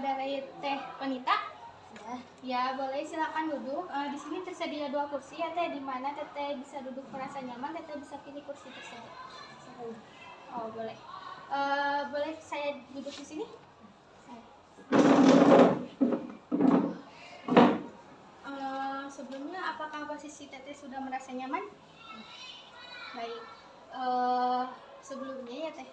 dari Teh Konita? Ya. Ya, boleh silakan duduk. Di sini tersedia 2 kursi ya Teh, di mana Teteh bisa duduk merasa nyaman, Teteh bisa pilih kursi tersebut. Oh, boleh. Boleh saya duduk di sini? Sebelumnya, apakah posisi Teteh sudah merasa nyaman? Baik. Sebelumnya ya Teh,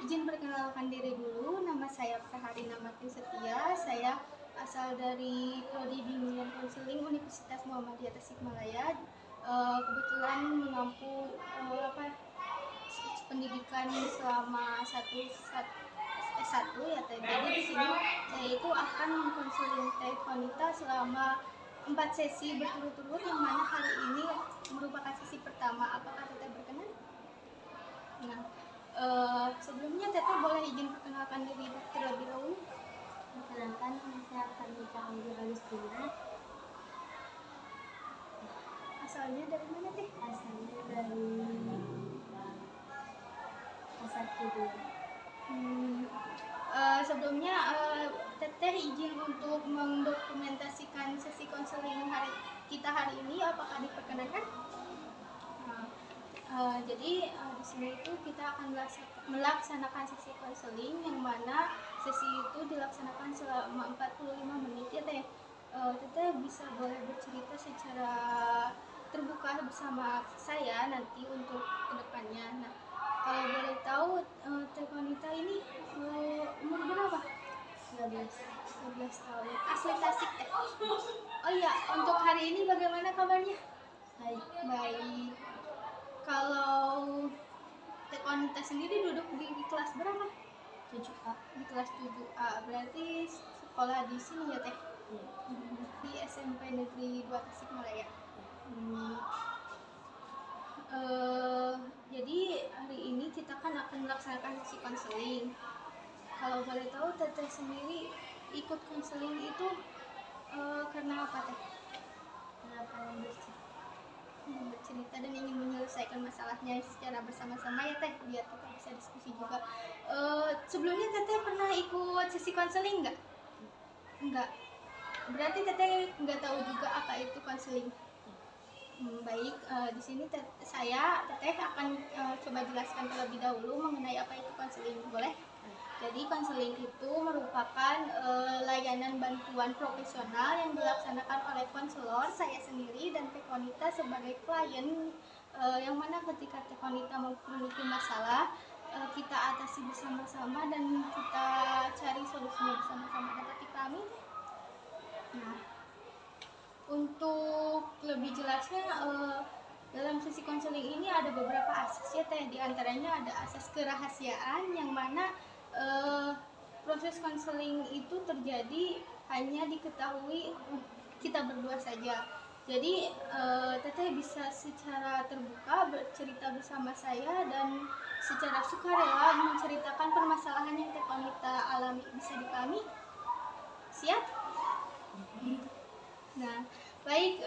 izin perkenalkan diri dulu. Nama saya Praharina Martin Setia. Saya asal dari Prodi Bimbingan Konseling Universitas Muhammadiyah Tasikmalaya. Kebetulan menempuh pendidikan selama S1 ya Teh. Jadi di sini saya itu akan mengkonseling Teh Konita selama 4 sesi berturut-turut, yang mana hari ini merupakan sesi pertama. Apakah Teteh berkenan? Nah, sebelumnya Teteh boleh izin perkenalkan diri terlebih dahulu. Perkenalkan, saya Kanita Agustina. Asalnya dari mana Teh? Asalnya dari Pasar Kidul. Sebelumnya Teteh izin untuk mendokumentasikan sesi konseling kita hari ini. Apakah diperkenankan? Jadi di sini itu kita akan melaksanakan sesi konseling, yang mana sesi itu dilaksanakan selama 45 menit ya Teh. Teteh bisa boleh bercerita secara terbuka bersama saya nanti untuk kedepannya. Nah, kalau boleh tahu Teh Konita ini umur berapa? 12 tahun. Asli Tasik Teh. Oh iya, untuk hari ini bagaimana kabarnya? Baik. Kalau Teh Konita sendiri duduk di kelas berapa? 7A. Di kelas 7A. Berarti sekolah di sini ya Teh? Di SMP Negeri 2 Tasikmalaya. Jadi hari ini kita kan akan melaksanakan sesi konseling. Kalau boleh tahu Teteh sendiri ikut konseling itu karena apa Teh? Kenapa bercerita dan ingin menyelesaikan masalahnya secara bersama-sama ya Teh, biar kita bisa diskusi juga. Sebelumnya Teteh pernah ikut sesi konseling nggak? Enggak. Berarti Teteh nggak tahu juga apa itu konseling. Baik, di sini Teteh akan coba jelaskan terlebih dahulu mengenai apa itu konseling, boleh? Jadi konseling itu merupakan layanan bantuan profesional yang dilaksanakan oleh konselor, saya sendiri dan Teh Konita sebagai klien, yang mana ketika Teh Konita memiliki masalah, kita atasi bersama-sama dan kita cari solusinya bersama-sama. Dapat dipahami? Nah, untuk lebih jelasnya, dalam sesi konseling ini ada beberapa asas ya Teh. Di antaranya ada asas kerahasiaan, yang mana proses konseling itu terjadi hanya diketahui kita berdua saja. Jadi Teteh bisa secara terbuka bercerita bersama saya dan secara sukarela menceritakan permasalahan yang Teh Konita alami. Bisa dipahami? Siap? Nah, baik,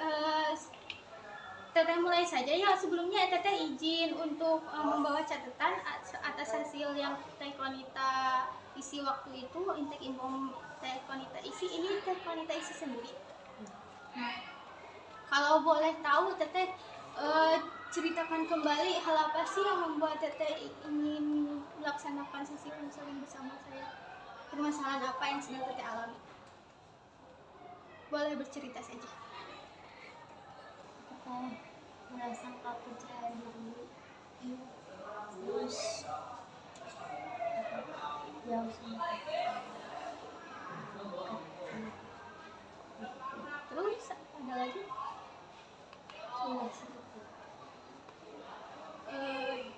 Teteh mulai saja ya. Sebelumnya Teteh izin untuk membawa catatan atas hasil yang Teh Konita isi waktu itu. Intake info Teh Konita isi, ini Teh Konita isi sendiri. Nah, kalau boleh tahu Teteh ceritakan kembali hal apa sih yang membuat Teteh ingin melaksanakan sesi konseling bersama saya. Permasalahan apa yang sedang Teteh alami? Boleh bercerita saja. Merasa tak percaya diri, terus jauh sama Terus ada lagi?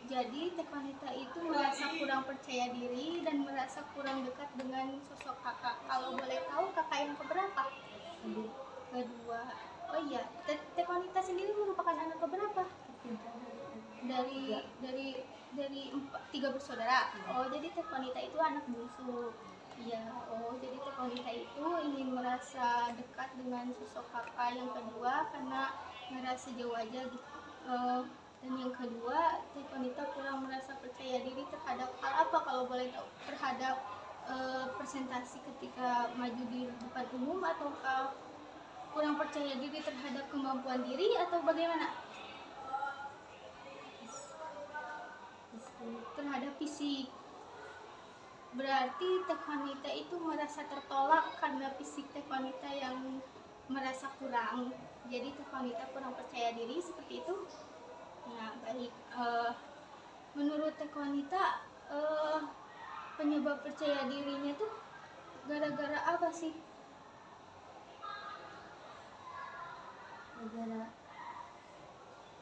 Jadi Teh Konita itu merasa kurang percaya diri dan merasa kurang dekat dengan sosok kakak. Kalau boleh tahu kakak yang keberapa? Kedua. Oh iya, Teh Konita sendiri merupakan anak keberapa? Dari 3 bersaudara. Oh, jadi Teh Konita itu anak bungsu. Iya. Oh, jadi Teh Konita itu ingin merasa dekat dengan sosok kakak yang kedua karena merasa jauh aja gitu. Dan yang kedua, Teh Konita kurang merasa percaya diri terhadap hal apa kalau boleh tahu? Terhadap presentasi ketika maju di depan umum, ataukah kurang percaya diri terhadap kemampuan diri, atau bagaimana? Terhadap fisik. Berarti Teh Wanita itu merasa tertolak karena fisik Teh Wanita yang merasa kurang. Jadi Teh Wanita kurang percaya diri seperti itu. Nah, baik. Menurut Teh Wanita, penyebab percaya dirinya tuh gara-gara apa sih? Gara-gara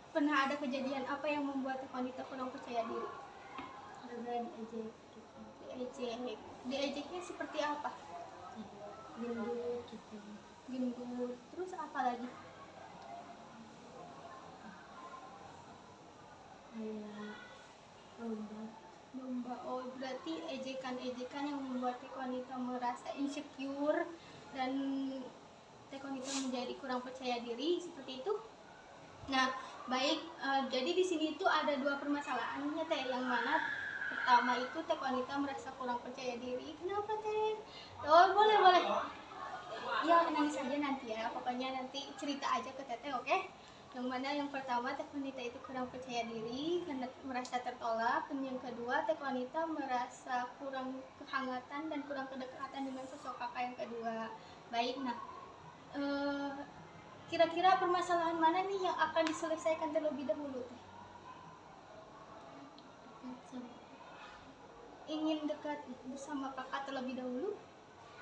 Pernah ada kejadian apa yang membuat Teh Wanita kurang percaya diri? diejek gitu. Diejek. Diejeknya seperti apa? Gendut gitu. Gendut. Terus apa lagi? Kayak lomba. Domba. Oh, berarti ejekan-ejekan yang membuat Teh Wanita merasa insecure dan Teh Wanita menjadi kurang percaya diri seperti itu. Nah, baik. Jadi di sini itu ada dua permasalahannya Teh. Yang mana pertama itu Teh Wanita merasa kurang percaya diri. Kenapa Teh? Oh, boleh. Ya, nangis aja nanti ya. Pokoknya nanti cerita aja ke Teteh, oke? Yang mana yang pertama Teh Wanita itu kurang percaya diri karena merasa tertolak, dan yang kedua Teh Wanita merasa kurang kehangatan dan kurang kedekatan dengan sosok kakak yang kedua. Baik, nah kira-kira permasalahan mana nih yang akan diselesaikan terlebih dahulu Teh? Ingin dekat bersama kakak terlebih dahulu?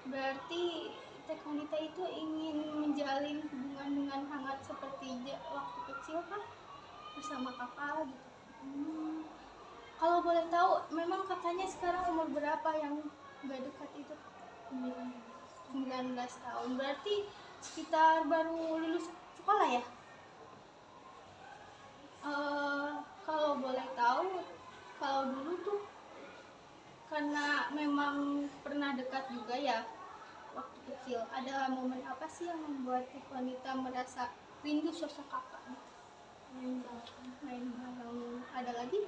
Berarti Teh Wanita itu ingin menjalin hubungan dengan hangat seperti waktu kecil kah? Bersama kakak gitu. Kalau boleh tahu, memang kakaknya sekarang umur berapa yang gak dekat itu? 19 tahun. Berarti sekitar baru lulus sekolah ya? Kalau boleh tahu, kalau dulu tuh karena memang pernah dekat juga ya waktu kecil, ada momen apa sih yang membuat Teh Wanita merasa rindu sosok kakak? Main bareng. Ada lagi?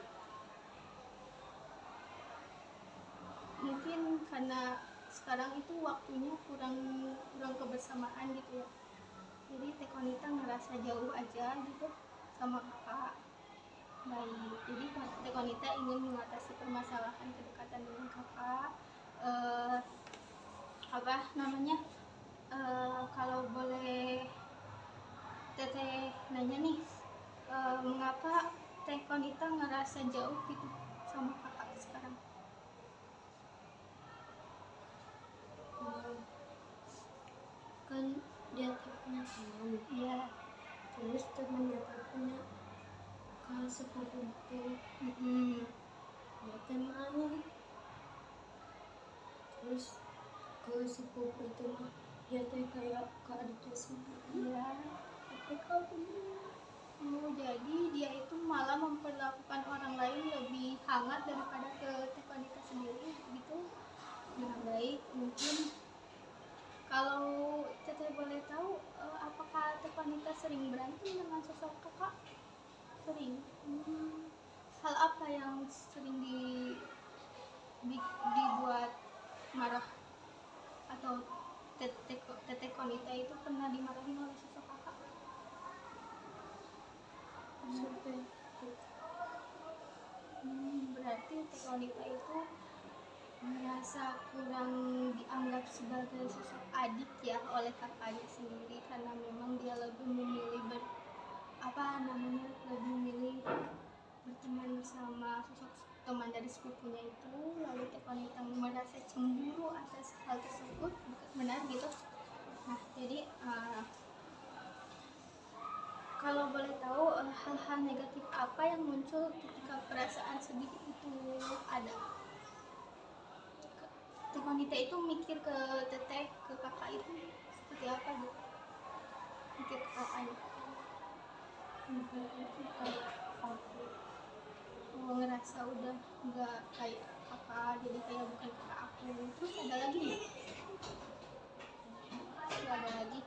Mungkin karena sekarang itu waktunya kurang kebersamaan gitu ya. Jadi Teh Wanita ngerasa jauh aja gitu sama kakak. Baik, jadi Teh Wanita ingin mengatasi permasalahan kedekatan dengan kakak. Apa namanya? Kalau boleh Teteh nanya nih, mengapa Teh Wanita ngerasa jauh gitu sama kakak sekarang? Kan dia tuh punya teman. Iya. Terus teman dia tuh punya kakak sepupu gitu. Dia tuh mau. Terus ke sepupu itu mah dia tuh kayak ke adiknya sendiri. Iya. Tapi kalau begini Oh, jadi dia itu malah memperlakukan orang lain lebih hangat daripada ke Teh Wanita sendiri gitu. Nah, baik, mungkin kalau Teteh boleh tahu, apakah Teh Wanita sering berantem dengan sosok kakak? Sering. Hal apa yang sering dibuat marah, atau Teteh Wanita itu pernah dimarahin oleh sosok kakak? sampai Berarti Teh Wanita itu merasa kurang dianggap sebagai sosok adik ya oleh kakaknya sendiri, karena memang dia lebih memilih lebih memilih berteman bersama sosok teman dari sepupunya itu. Lalu Teh Wanita merasa cemburu atas hal tersebut, benar gitu? Nah, jadi kalau boleh tahu, hal-hal negatif apa yang muncul ketika perasaan sedih itu ada? Teh Wanita itu mikir ke Teteh, ke kakak itu seperti apa gitu? Mikir ke kakaknya. Oh, ngerasa udah nggak kayak kakak, jadi kayak bukan kakak aku. Terus ada lagi nggak? Ada lagi.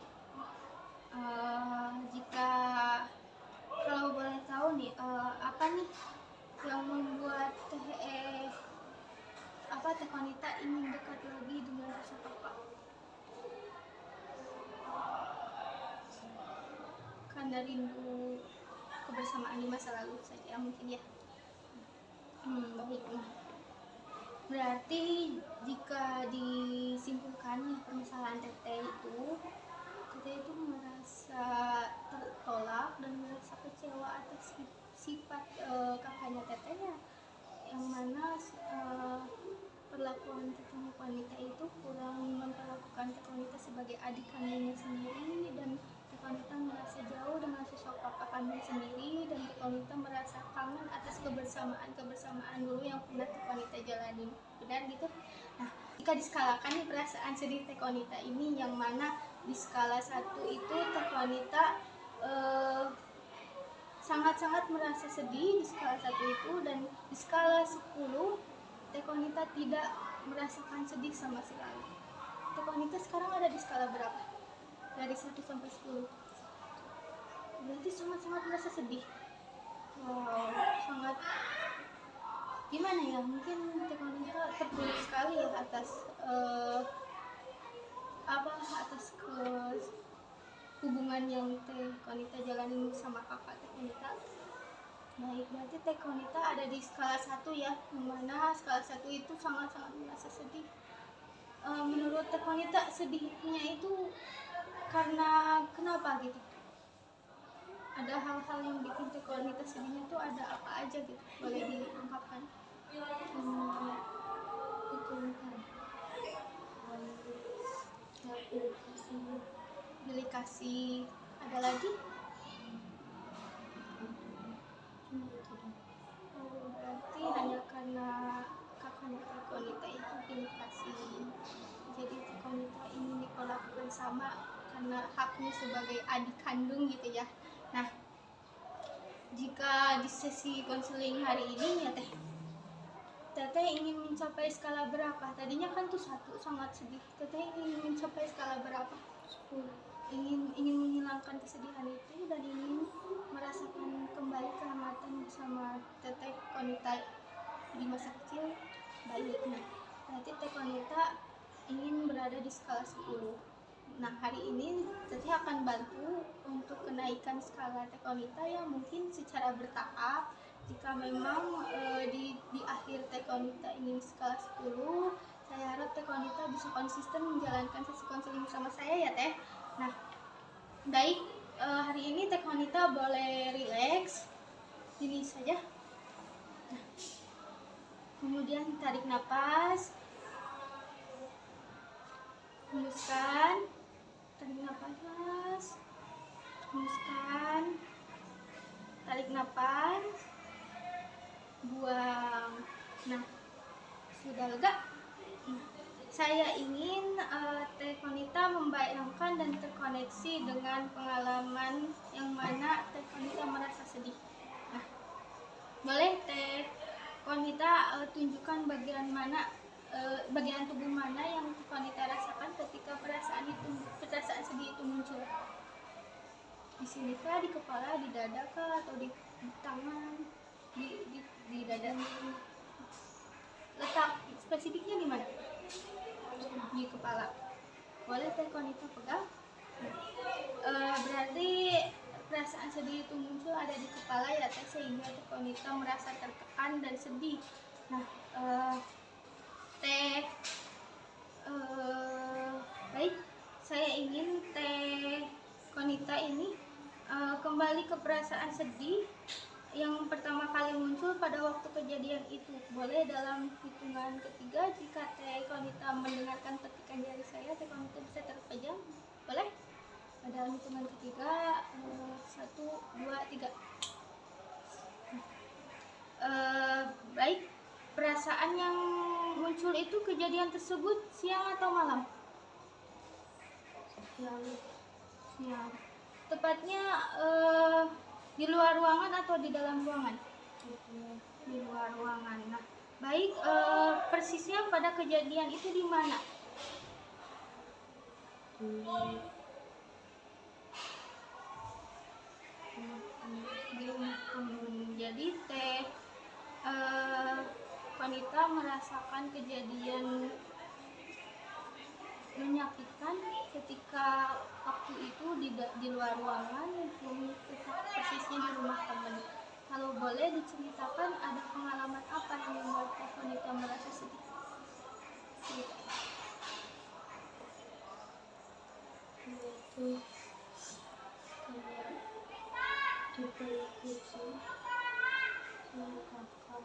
Jika kalau boleh tahu nih, apa nih yang membuat Teh Wanita ingin dekat karena rindu kebersamaan di masa lalu saja mungkin ya. Baik. Nah, berarti jika disimpulkan nih permasalahan Teteh itu merasa tertolak dan merasa kecewa atas sifat kakaknya Teteh ya, yang mana perlakuan Teteh wanita itu kurang memperlakukan Teteh wanita sebagai adik kandungnya sendiri, dan Teteh wanita merasa jauh dengan sosok kakak kandung sendiri, dan Teteh wanita merasa kangen atas kebersamaan dulu yang pernah Teteh wanita jalani. Benar gitu? Nah, jika diskalakan nih perasaan sedih Teteh wanita ini, yang mana di skala 1 itu Teteh wanita sangat-sangat merasa sedih di skala 1 itu, dan di skala 10 Teh Konita tidak merasakan sedih sama sekali. Teh Konita sekarang ada di skala berapa? Dari 1 sampai 10. Berarti sangat-sangat merasa sedih. Wow, sangat gimana ya? Mungkin Teh Konita terpuruk sekali ya atas atas hubungan yang Teh Konita jalani sama kakak Teh Konita. Baik, berarti Teh Konita ada di skala 1 ya, yang mana skala 1 itu sangat-sangat merasa sedih. Menurut Teh Konita sedihnya itu karena kenapa gitu? Ada hal-hal yang bikin Teh Konita sedihnya tuh ada apa aja gitu? Boleh diungkapkan? Pilih kasih. Ada lagi? Berarti hanya karena kakaknya Teh Konita itu pilih kasih, jadi Teh Konita ingin diperlakukan sama karena haknya sebagai adik kandung gitu ya. Nah, jika di sesi konseling hari ini ya Teteh ingin mencapai skala berapa? Tadinya kan tuh 1 sangat sedih. Teteh ingin mencapai skala berapa? 10. Ingin menghilangkan kesedihan itu dan ingin merasakan kembali kehangatan bersama Teteh Konita di masa kecil. Baik, nah berarti Teh Konita ingin berada di skala 10. Nah, hari ini Teteh akan bantu untuk kenaikan skala Teh Konita yang mungkin secara bertahap. Jika memang di akhir Teh Konita ingin skala 10, saya harap Teh Konita bisa konsisten menjalankan sesi konseling bersama saya ya Teh. Nah, baik, hari ini Teh Konita boleh rileks ini saja. Nah, kemudian tarik nafas, hembuskan, tarik nafas, hembuskan, tarik nafas, buang. Nah, sudah lega. Saya ingin Teh Konita membayangkan dan terkoneksi dengan pengalaman yang mana Teh Konita merasa sedih. Nah, boleh Teh Konita tunjukkan bagian tubuh mana yang Teh Konita rasakan ketika perasaan sedih itu muncul. Di sini kah, di kepala, di dada kah, atau di tangan, di dada? Letak spesifiknya di mana? Di kepala. Boleh Teh Konita pegang. Berarti perasaan sedih itu muncul ada di kepala ya Teh, sehingga Teh Konita merasa tertekan dan sedih. Nah, baik, saya ingin Teh Konita ini kembali ke perasaan sedih yang pertama kali muncul pada waktu kejadian itu. Boleh dalam hitungan ketiga, jika Teh Konita mendengarkan petikan jari saya, Teh Konita bisa terpejam. Boleh? Dalam hitungan ketiga, 1, 2, 3. Baik, perasaan yang muncul itu kejadian tersebut siang atau malam? Siang. Tepatnya di luar ruangan atau di dalam ruangan? Di luar ruangan. Nah, baik, persisnya pada kejadian itu di mana? Di rumah teman. Jadi Teh Konita merasakan kejadian menyakitkan ketika waktu itu di luar ruangan, tetap persisnya di rumah teman. Kalau boleh diceritakan ada pengalaman apa yang membuat Teh Konita merasa sedih? Cerita. Yaitu kayak dipeluk sama kakak.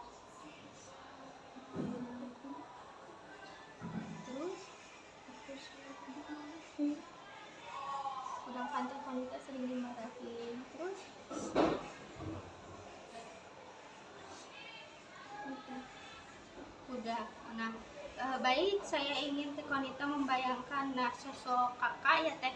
Terus Terus sedangkan Teh Konita sering dimarahin. Terus udah. Nah, baik, saya ingin Teh Konita membayangkan sosok kakak ya Teh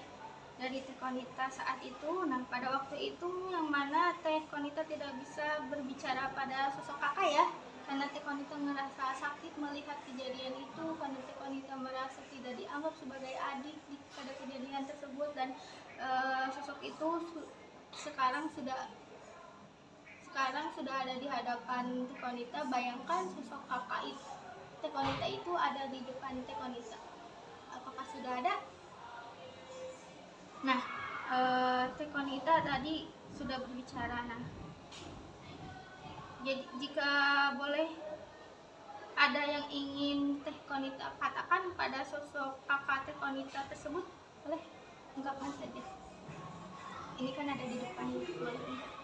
dari Teh Konita saat itu. Nah, pada waktu itu yang mana Teh Konita tidak bisa berbicara pada sosok kakak ya, karena Teh Konita merasa sakit melihat kejadian itu, karena Teh Konita merasa tidak dianggap sebagai adik pada kejadian tersebut. Dan sosok itu sekarang sudah ada di hadapan Teh Konita. Bayangkan sosok kakak itu, Teh Konita itu ada di depan Teh Konita. Apakah sudah ada? Nah, Teh Konita tadi sudah berbicara. Nah, jadi jika boleh ada yang ingin Teh Konita katakan pada sosok kakak Teh Konita tersebut, boleh ungkapkan saja. Ini kan ada di depan, boleh ungkapkan.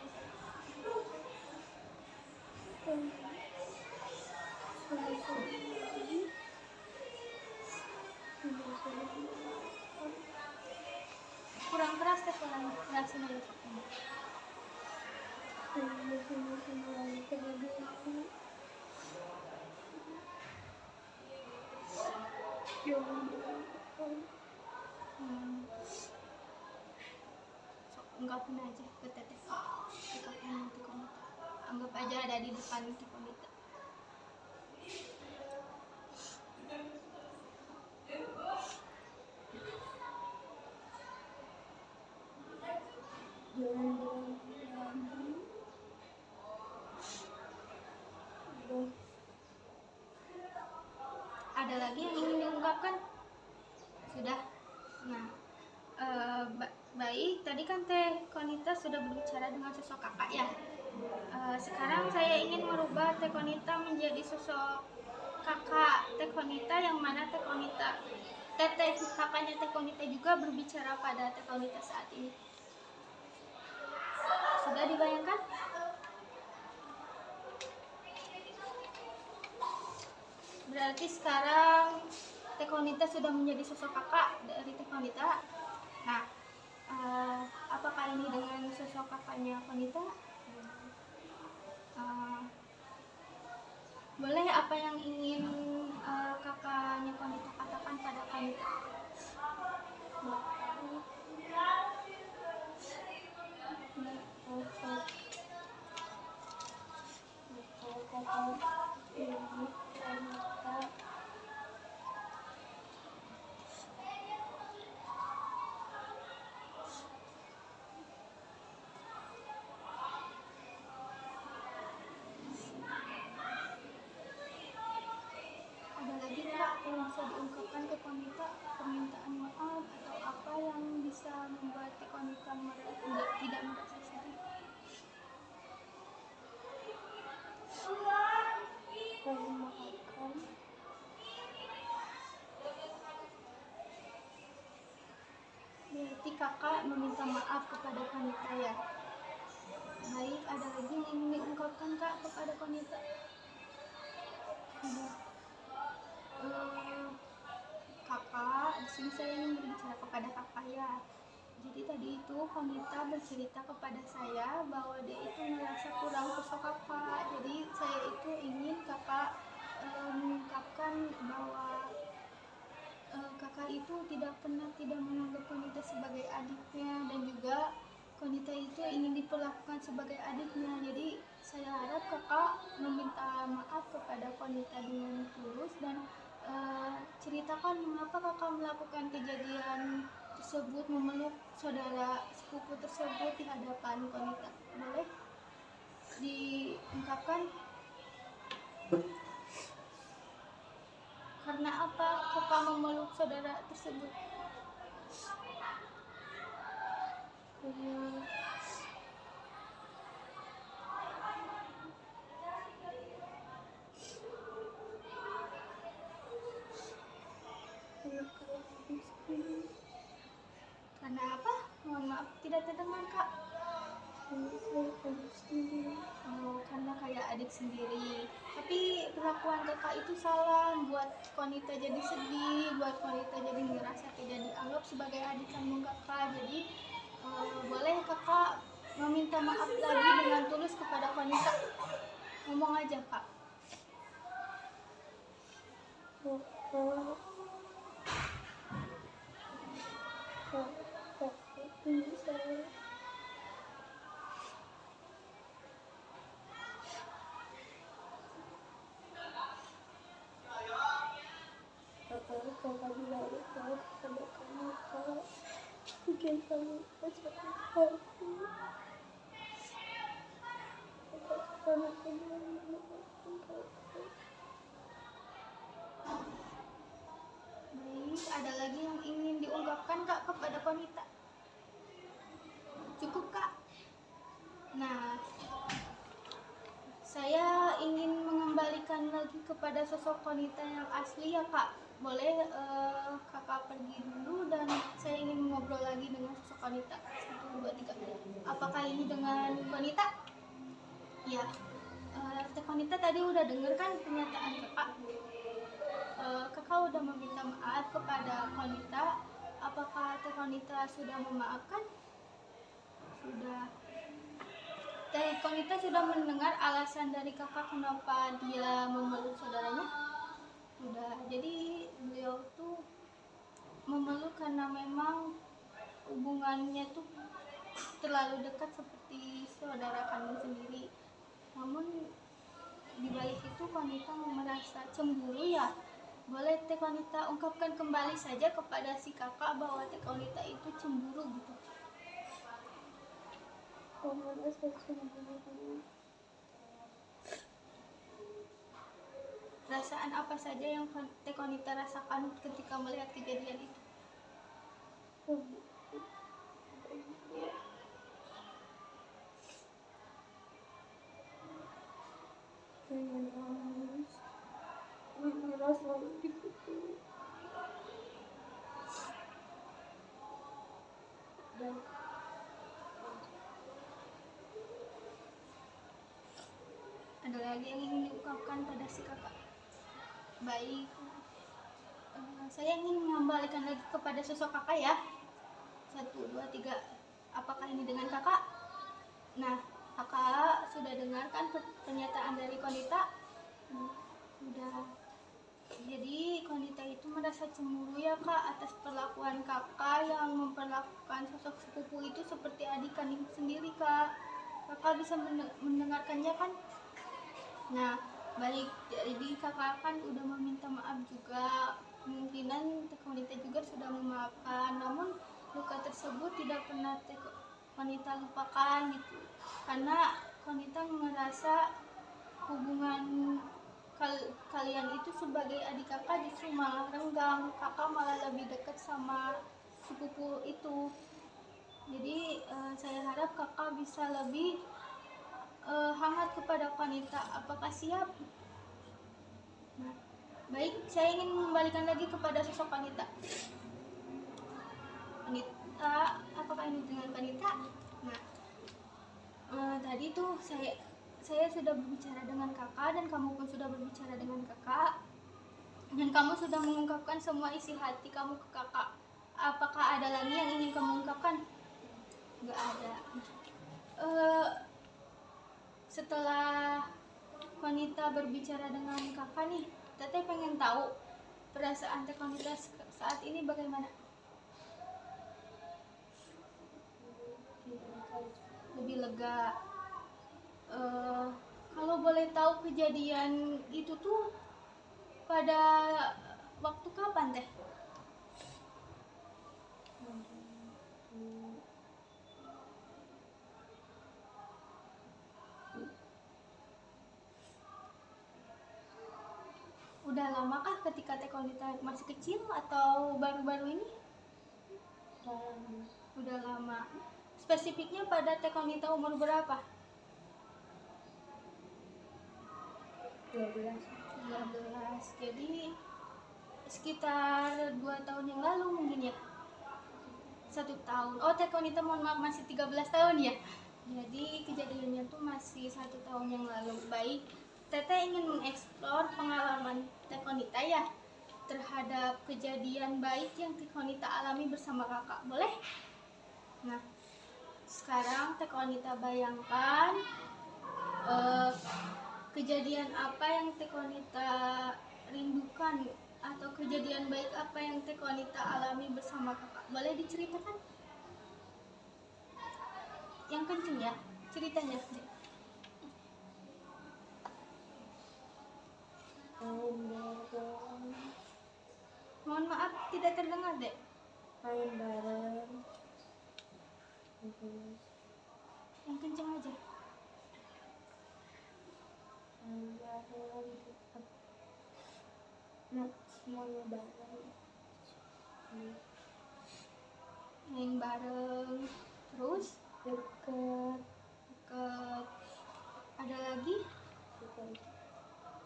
Kurang keras Teh, kurang keras aja. Ungkapin aja ke Teteh, ke kakaknya Teh Konita. Anggap aja ada di depan Teh Konita. Ada lagi yang ingin diungkapkan? Sudah. Nah, baik, tadi kan Teh Konita sudah berbicara dengan sosok kakak ya. Sekarang saya ingin merubah Teh Konita menjadi sosok kakak Teh Konita, yang mana Teh Konita, kakaknya Teh Konita juga berbicara pada Teh Konita saat ini. Sudah dibayangkan? Berarti sekarang Teh Konita sudah menjadi sosok kakak dari Teh Konita. Nah, apakah ini dengan sosok kakaknya Konita? Boleh apa yang ingin kakaknya Konita katakan pada Konita? Ada lagi Kak yang bisa diungkapkan ke Konita, permintaan maaf atau apa yang bisa membuat Konita tidak merasa sedih? Berarti kakak meminta maaf kepada Konita ya. Baik, ada lagi yang ingin diungkapkan Kak kepada Konita? Sudah. Kakak, di sini saya ingin berbicara kepada kakak ya. Jadi tadi itu Konita bercerita kepada saya bahwa dia itu merasa kurang sosok kakak. Jadi saya itu ingin kakak mengungkapkan bahwa kakak itu tidak menganggap Konita sebagai adiknya, dan juga Konita itu ingin diperlakukan sebagai adiknya. Jadi saya harap kakak meminta maaf kepada Konita dengan tulus dan ceritakan mengapa kakak melakukan kejadian tersebut, memeluk saudara sepupu tersebut di hadapan Konita. Boleh diungkapkan? Karena apa kakak memeluk saudara tersebut? karena kayak adik sendiri, Karena apa? Mohon maaf tidak terdengar kak. karena kayak adik sendiri. Oh, karena kayak adik sendiri. Tapi perlakuan kakak itu salah, buat Konita jadi sedih, buat Konita jadi ngerasa tidak dianggap sebagai adik kandung kakak. Jadi boleh kakak meminta maaf lagi dengan tulus kepada Konita. Ngomong aja kak. Kakak ini saya kakak bilang kalau kepada kamu kalau bikin kamu sakit hati, karena kamu memaafkan kakak. Baik, ada lagi yang ingin diungkapkan kak kepada Konita? Cukup kak? Nah, saya ingin mengembalikan lagi kepada sosok Konita yang asli ya kak. Boleh kakak pergi dulu dan saya ingin ngobrol lagi dengan sosok Konita. 1, 2, 3. Apakah ini dengan Konita? Ya. Teh Konita tadi udah denger kan pernyataan kakak? Kakak udah meminta maaf kepada Konita. Apakah Teh Konita sudah memaafkan? Sudah. Teh Konita sudah mendengar alasan dari kakak kenapa dia memeluk saudaranya? Sudah. Jadi beliau tuh memeluk karena memang hubungannya tuh terlalu dekat seperti saudara kandung sendiri. Namun di balik itu Konita merasa cemburu ya. Boleh Teh Konita ungkapkan kembali saja kepada si kakak bahwa Teh Konita itu cemburu gitu. Kamu merasa cemburu. Perasaan apa saja yang Teh Konita rasakan ketika melihat kejadian itu? Pengen nangis, merasa dipukul dan Ada lagi yang ingin diungkapkan pada si kakak? Baik, saya ingin mengembalikan lagi kepada sosok kakak ya. 1, 2, 3. Apakah ini dengan kakak? Nah, kakak sudah dengarkan pernyataan dari Konita? Sudah. Jadi Konita itu merasa cemburu ya kak atas perlakuan kakak yang memperlakukan sosok sepupu itu seperti adik kandung sendiri kak. Kakak bisa mendengarkannya kan? Nah, baik, jadi kakak kan udah meminta maaf juga. Kemungkinan Teh Konita juga sudah memaafkan, namun luka tersebut tidak pernah Teh Konita lupakan gitu. Karena Konita merasa hubungan kalian itu sebagai adik kakak justru malah renggang. Kakak malah lebih dekat sama sepupu itu. Jadi saya harap kakak bisa lebih hangat kepada Konita. Apakah siap? Nah, baik, saya ingin mengembalikan lagi kepada sosok Konita. Konita, apakah ini dengan Konita? Nah, tadi tuh saya sudah berbicara dengan kakak dan kamu pun sudah berbicara dengan kakak dan kamu sudah mengungkapkan semua isi hati kamu ke kakak. Apakah ada lagi yang ingin kamu ungkapkan? Nggak ada. Setelah Konita berbicara dengan kakak nih, Teteh pengen tahu perasaan Teh Konita saat ini bagaimana? Lebih lega. Kalau boleh tahu kejadian itu tuh pada waktu kapan Teh? Udah lamakah ketika Teh Konita masih kecil atau baru-baru ini? Udah lama. Spesifiknya pada Teh Konita umur berapa? 12. 13. Jadi sekitar 2 tahun yang lalu mungkin ya. 1 tahun. Oh, Teh Konita mohon maaf masih 13 tahun ya. Jadi kejadiannya tuh masih 1 tahun yang lalu. Baik, Teteh ingin mengeksplor pengalaman Teh Konita ya terhadap kejadian baik yang Teh Konita alami bersama kakak. Boleh? Nah, sekarang Teh Konita bayangkan kejadian apa yang Teh Konita rindukan atau kejadian baik apa yang Teh Konita alami bersama kakak. Boleh diceritakan? Yang kenceng ya ceritanya. Main bareng. Mohon maaf tidak terdengar dek. Main bareng. Terus Yang kenceng aja. main bareng. Nah, semuanya bareng. Main bareng. Terus Dekat. ada lagi Dekat.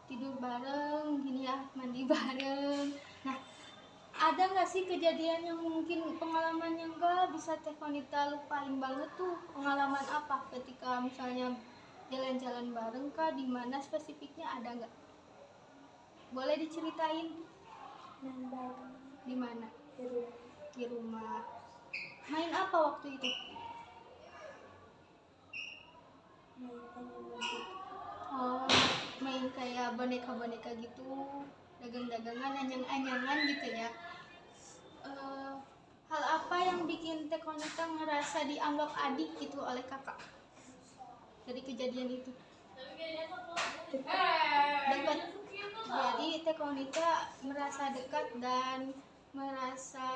tidur bareng gini ya, mandi bareng. Nah, ada nggak sih kejadian yang mungkin pengalaman yang nggak bisa Teh Konita lupain banget tuh? Pengalaman apa ketika misalnya jalan-jalan bareng kah? Di mana spesifiknya ada nggak? Boleh diceritain Main bareng. di mana? Di rumah. Di rumah. Main apa waktu itu? Main tangan gitu. Oh, main kayak boneka-boneka gitu, dagang-dagangan, anyang-anyangan gitu ya. Hal apa yang bikin Teh Konita ngerasa dianggap adik gitu oleh kakak dari kejadian itu? Dekat. Jadi Teh Konita merasa dekat dan merasa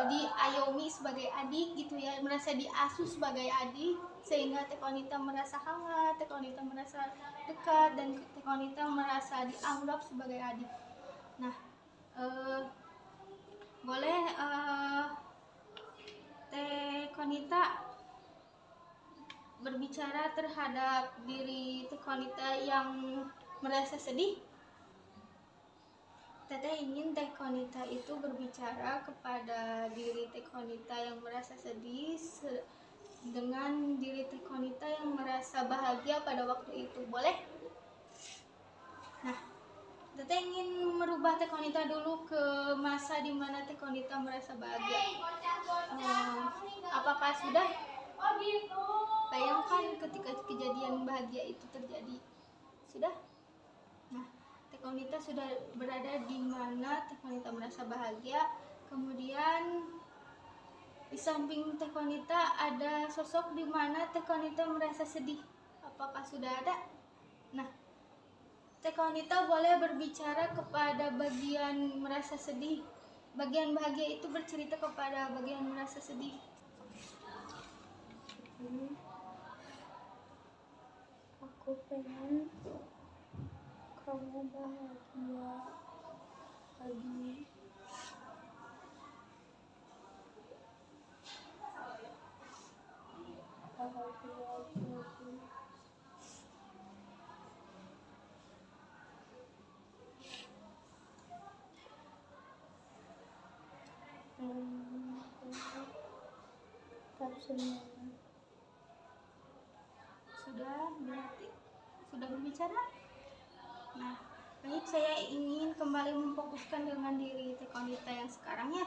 diayomi sebagai adik gitu ya, merasa diasuh sebagai adik, sehingga Teh Konita merasa hangat, Teh Konita merasa dekat, dan Teh Konita merasa dianggap sebagai adik. Nah, boleh Teh Konita berbicara terhadap diri Teh Konita yang merasa sedih. Teteh ingin Teh Konita itu berbicara kepada diri Teh Konita yang merasa sedih dengan diri Teh Konita yang merasa bahagia pada waktu itu. Boleh? Nah, Teteh ingin merubah Teh Konita dulu ke masa di mana Teh Konita merasa bahagia. Apakah sudah? Bayangkan ketika kejadian bahagia itu terjadi. Sudah? Nah, Teh Konita sudah berada di mana Teh Konita merasa bahagia. Kemudian di samping Teh Konita ada sosok di mana Teh Konita merasa sedih. Apakah sudah ada? Nah, Teh Konita boleh berbicara kepada bagian merasa sedih. Bagian bahagia itu bercerita kepada bagian merasa sedih. Aku pengen kamu bahagia lagi. Bahagia lagi. Tetap semangat. Sudah berarti sudah berbicara. Nah, baik, saya ingin kembali memfokuskan dengan diri Teh Konita yang sekarang ya.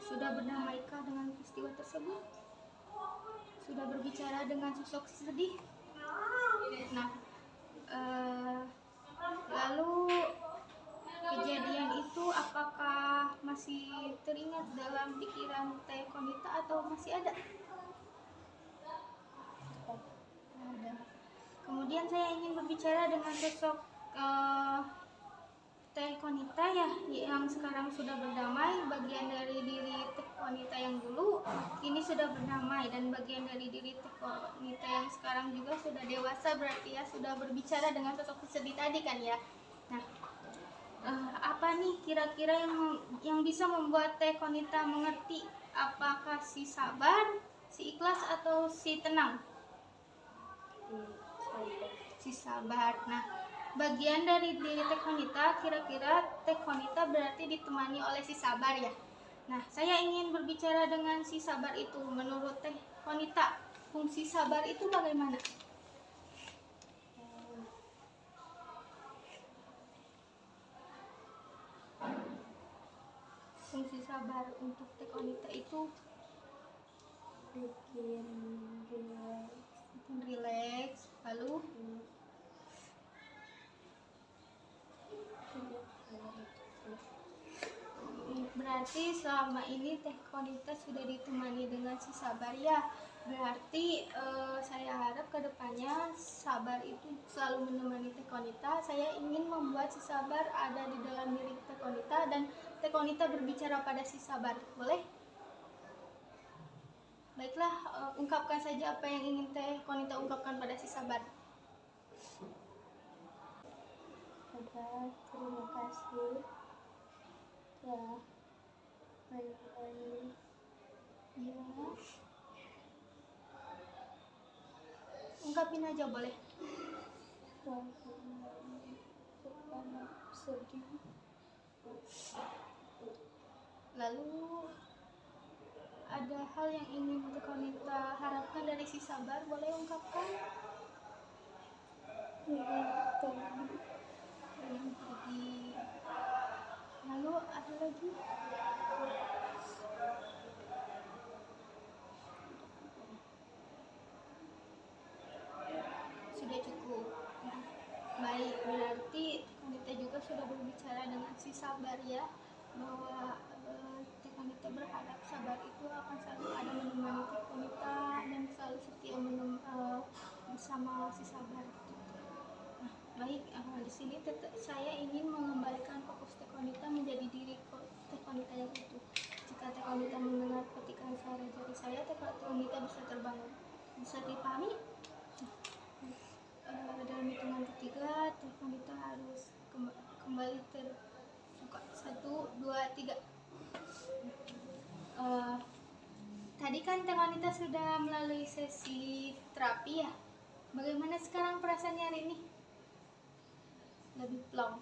Sudah berdamaikah dengan peristiwa tersebut? Sudah berbicara dengan sosok sedih? Nah, lalu kejadian itu apakah masih teringat dalam pikiran Teh Konita atau masih ada? Ada. Kemudian saya ingin berbicara dengan sosok Teh Konita ya, yang sekarang sudah berdamai. Bagian dari diri Teh Konita yang dulu kini sudah berdamai, dan bagian dari diri Teh Konita yang sekarang juga sudah dewasa, berarti ya sudah berbicara dengan sosok sedih tadi kan ya. Nah, apa nih kira-kira yang bisa membuat Teh Konita mengerti apakah si sabar, si ikhlas, atau si tenang? Sabar. Si sabar. Nah, bagian dari diri Teh Konita, kira-kira Teh Konita berarti ditemani oleh si sabar ya. Nah, saya ingin berbicara dengan si sabar itu. Menurut Teh Konita, fungsi sabar itu bagaimana? Fungsi sabar untuk Teh Konita itu Bikin relax, lalu berarti selama ini Teh Konita sudah ditemani dengan si sabar ya. Berarti saya harap kedepannya sabar itu selalu menemani Teh Konita. Saya ingin membuat si sabar ada di dalam diri Teh Konita dan Teh Konita berbicara pada si sabar. Boleh? Baiklah, ungkapkan saja apa yang ingin Teh Konita ungkapkan pada si sabar. Sabar, terima kasih telah menemani Ya. Ungkapin aja boleh. Karena sedih. Lalu ada hal yang ingin Teh Konita harapkan dari si sabar, boleh ungkapkan? Yang pergi. Lalu ada lagi? Sudah cukup. Baik, berarti Teh Konita juga sudah berbicara dengan si sabar ya, bahwa Teh Konita berharap sabar itu akan selalu ada menemani Teh Konita dan selalu setia bersama si sabar. Nah, baik, di sini saya ingin mengembalikan fokus Teh Konita menjadi diri Teh Konita yang utuh. Jika Teh Konita mendengar petikan suara jari saya, Teh Konita bisa terbangun. Bisa dipahami? Dalam hitungan ketiga, Teh Konita harus kembali terbuka. 1, 2, 3. Tadi kan Teh Konita sudah melalui sesi terapi ya. Bagaimana sekarang perasaannya hari ini? Lebih plong.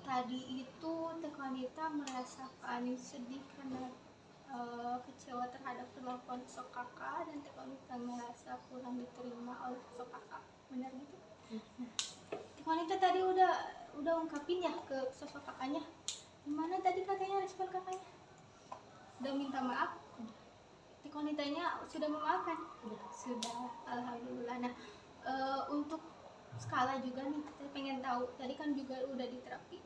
Tadi itu Teh Konita merasakan sedih karena kecewa terhadap perlakuan sosok kakak, dan Teh Konita merasa kurang diterima oleh sosok kakak. Benar gitu? Teh Konita tadi udah ungkapin ya ke sosok kakaknya. Gimana tadi katanya respon kakaknya? Udah minta maaf? Teh Konitanya sudah memaafkan? Sudah, alhamdulillah. Nah, untuk skala juga nih, saya pengen tahu. Tadi kan juga udah di terapi.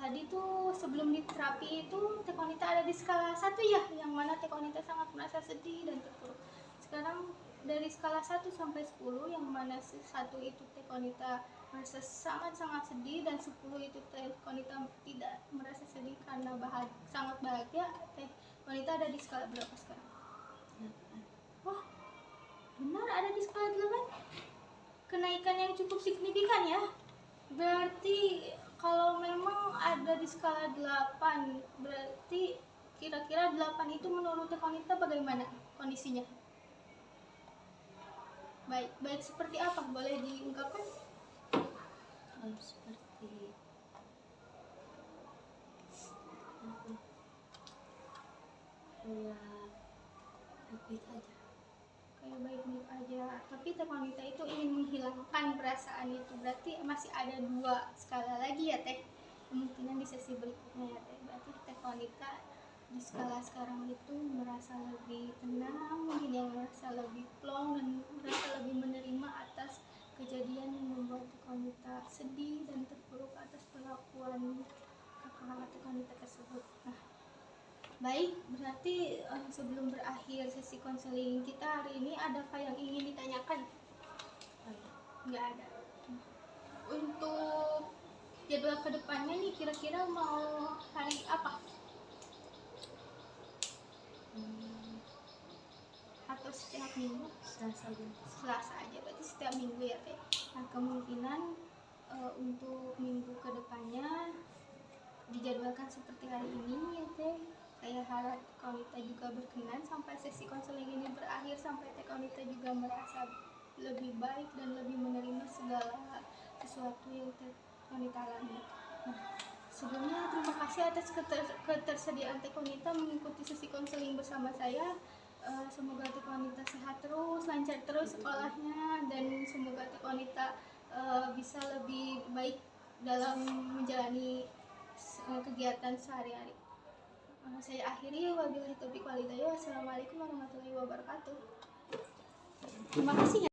Tadi tuh sebelum di terapi itu Teh Konita ada di skala 1 ya, yang mana Teh Konita sangat merasa sedih dan terpuruk. Sekarang dari skala 1 sampai 10, yang mana 1 itu Teh Konita merasa sangat-sangat sedih dan 10 itu Teh Konita tidak merasa sedih karena sangat bahagia. Teh Konita ada di skala berapa sekarang? 8. Wah, benar ada di skala 8. Kenaikan yang cukup signifikan ya. Berarti kalau memang ada di skala 8, berarti kira-kira 8 itu menurut Teh Konita bagaimana kondisinya? Baik seperti apa? Boleh diungkapkan? Seperti ya baik aja. Kayak baik-baik aja. Tapi Teh Konita itu ingin menghilangkan perasaan itu. Berarti masih ada 2 skala lagi ya Teh. Kemungkinan di sesi berikutnya ya Teh. Berarti Teh Konita di skala sekarang itu merasa lebih tenang, mungkin yang merasa lebih plong dan merasa lebih menerima atas kejadian yang membuat Teh Konita sedih dan terpuruk atas perlakuan kakak Teh Konita tersebut. Nah, baik, berarti sebelum berakhir sesi konseling kita hari ini, adakah yang ingin ditanyakan? Nggak ada. Untuk jadwal kedepannya nih, kira-kira mau hari apa? Atau setiap minggu? Selasa aja, berarti setiap minggu ya Teh. Nah, kemungkinan untuk minggu kedepannya dijadwalkan seperti hari ini ya teh. Saya harap Kaunita juga berkenan sampai sesi konseling ini berakhir, sampai teh Kaunita juga merasa lebih baik dan lebih menerima segala sesuatu yang teh Kaunita alami. Nah, sebelumnya terima kasih atas ketersediaan teh Kaunita mengikuti sesi konseling bersama saya. Semoga teh Kaunita sehat terus, lancar terus sekolahnya, dan semoga teh Kaunita bisa lebih baik dalam menjalani kegiatan sehari-hari. Saya akhiri, wabillahi taufiq wal hidayah. Wassalamualaikum warahmatullahi wabarakatuh. Terima kasih ya.